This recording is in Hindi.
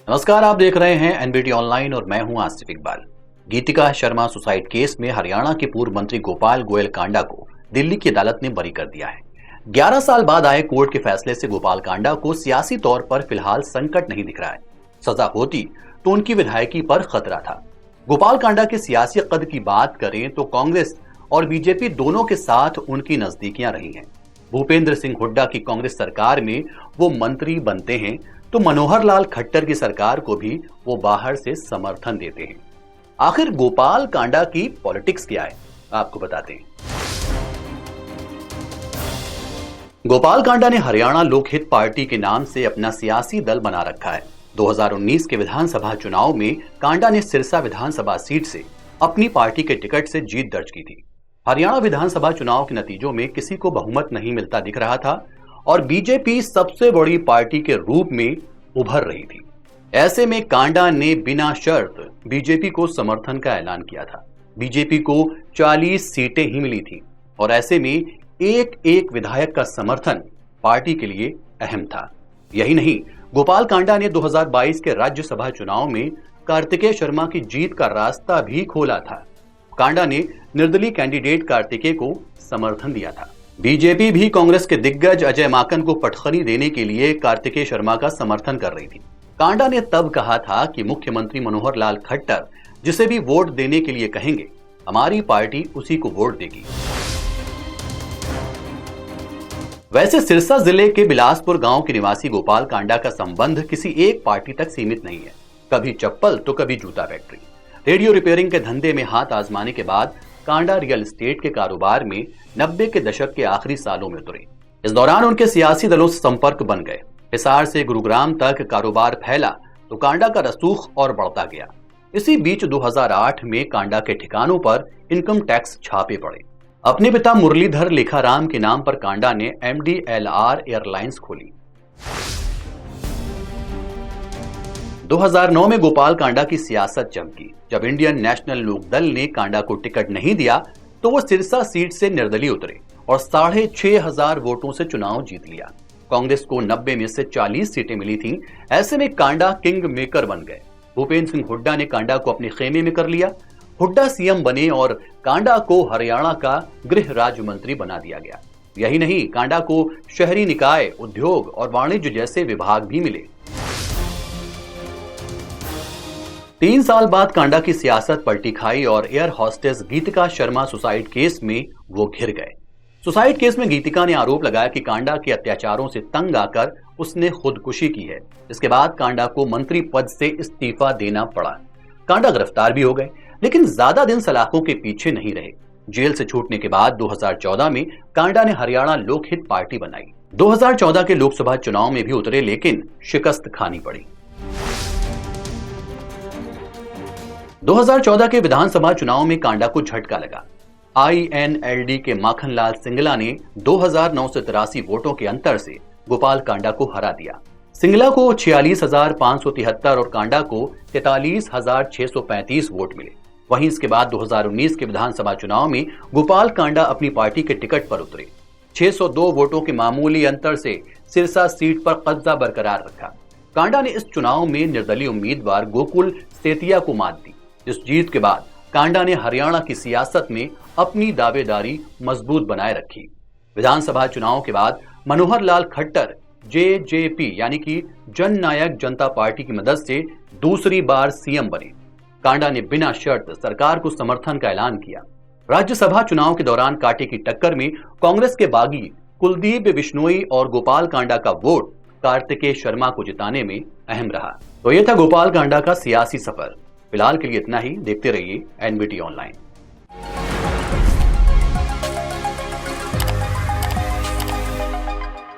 नमस्कार, आप देख रहे हैं एनबीटी ऑनलाइन और मैं हूं आसिफ इकबाल। गीतिका शर्मा सुसाइड केस में हरियाणा के पूर्व मंत्री गोपाल गोयल कांडा को दिल्ली की अदालत ने बरी कर दिया है। 11 साल बाद आए कोर्ट के फैसले से गोपाल कांडा को सियासी तौर पर फिलहाल संकट नहीं दिख रहा है। सजा होती तो उनकी विधायकी पर खतरा था। गोपाल कांडा के सियासी कद की बात करें तो कांग्रेस और बीजेपी दोनों के साथ उनकी नजदीकियां रही हैं। भूपेंद्र सिंह हुड्डा की कांग्रेस सरकार में वो मंत्री बनते हैं तो मनोहर लाल खट्टर की सरकार को भी वो बाहर से समर्थन देते हैं। आखिर गोपाल कांडा की पॉलिटिक्स क्या है, आपको बताते हैं। गोपाल कांडा ने हरियाणा लोकहित पार्टी के नाम से अपना सियासी दल बना रखा है। 2019 के विधानसभा चुनाव में कांडा ने सिरसा विधानसभा सीट से अपनी पार्टी के टिकट से जीत दर्ज की थी। हरियाणा विधानसभा चुनाव के नतीजों में किसी को बहुमत नहीं मिलता दिख रहा था और बीजेपी सबसे बड़ी पार्टी के रूप में उभर रही थी। ऐसे में कांडा ने बिना शर्त बीजेपी को समर्थन का ऐलान किया था। बीजेपी को 40 सीटें ही मिली थी और ऐसे में एक एक विधायक का समर्थन पार्टी के लिए अहम था। यही नहीं, गोपाल कांडा ने 2022 के राज्यसभा चुनाव में कार्तिकेय शर्मा की जीत का रास्ता भी खोला था। कांडा ने निर्दलीय कैंडिडेट कार्तिकेय को समर्थन दिया था। बीजेपी भी कांग्रेस के दिग्गज अजय माकन को पटखनी देने के लिए कार्तिकेय शर्मा का समर्थन कर रही थी। कांडा ने तब कहा था कि मुख्यमंत्री मनोहर लाल खट्टर जिसे भी वोट देने के लिए कहेंगे, हमारी पार्टी उसी को वोट देगी। वैसे सिरसा जिले के बिलासपुर गांव के निवासी गोपाल कांडा का संबंध किसी एक पार्टी तक सीमित नहीं है। कभी चप्पल तो कभी जूता फैक्ट्री। रेडियो रिपेयरिंग के धंधे में हाथ आजमाने के बाद कांडा रियल एस्टेट के कारोबार में 90 के दशक के आखिरी सालों में उतरे। इस दौरान उनके सियासी दलों से संपर्क बन गए। हिसार से गुरुग्राम तक कारोबार फैला तो कांडा का रसूख और बढ़ता गया। इसी बीच 2008 में कांडा के ठिकानों पर इनकम टैक्स छापे पड़े। अपने पिता मुरलीधर लेखाराम के नाम पर कांडा ने MDLR एयरलाइंस खोली। 2009 में गोपाल कांडा की सियासत चमकी। जब इंडियन नेशनल लोकदल ने कांडा को टिकट नहीं दिया तो वो सिरसा सीट से निर्दलीय उतरे और 6,500 वोटों से चुनाव जीत लिया। कांग्रेस को 90 में से 40 सीटें मिली थीं। ऐसे में कांडा किंग मेकर बन गए। भूपेंद्र सिंह हुड्डा ने कांडा को अपने खेमे में कर लिया। हुड्डा सीएम बने और कांडा को हरियाणा का गृह राज्य मंत्री बना दिया गया। यही नहीं, कांडा को शहरी निकाय, उद्योग और वाणिज्य जैसे विभाग भी मिले। 3 साल बाद कांडा की सियासत पलटी खाई और एयर होस्टेस गीतिका शर्मा सुसाइड केस में वो घिर गए। सुसाइड केस में गीतिका ने आरोप लगाया कि कांडा के अत्याचारों से तंग आकर उसने खुदकुशी की है। इसके बाद कांडा को मंत्री पद से इस्तीफा देना पड़ा। कांडा गिरफ्तार भी हो गए, लेकिन ज्यादा दिन सलाखों के पीछे नहीं रहे। जेल से छूटने के बाद 2014 में कांडा ने हरियाणा लोकहित पार्टी बनाई। 2014 के लोकसभा चुनाव में भी उतरे, लेकिन शिकस्त खानी पड़ी। 2014 के विधानसभा चुनाव में कांडा को झटका लगा। INLD के माखनलाल सिंगला ने 2,983 वोटों के अंतर से गोपाल कांडा को हरा दिया। सिंगला को 46,573 और कांडा को 43,635 वोट मिले। वहीं इसके बाद 2019 के विधानसभा चुनाव में गोपाल कांडा अपनी पार्टी के टिकट पर उतरे। 602 वोटों के मामूली अंतर से सिरसा सीट पर कब्जा बरकरार रखा। कांडा ने इस चुनाव में निर्दलीय उम्मीदवार गोकुल सेतिया को मात दी। इस जीत के बाद कांडा ने हरियाणा की सियासत में अपनी दावेदारी मजबूत बनाए रखी। विधानसभा चुनाव के बाद मनोहर लाल खट्टर JJP यानी कि जन नायक जनता पार्टी की मदद से दूसरी बार सीएम बने। कांडा ने बिना शर्त सरकार को समर्थन का ऐलान किया। राज्यसभा चुनाव के दौरान कांटे की टक्कर में कांग्रेस के बागी कुलदीप बिश्नोई और गोपाल कांडा का वोट कार्तिकेय शर्मा को जिताने में अहम रहा। तो यह था गोपाल कांडा का सियासी सफर। फिलहाल के लिए इतना ही। देखते रहिए NBT ऑनलाइन।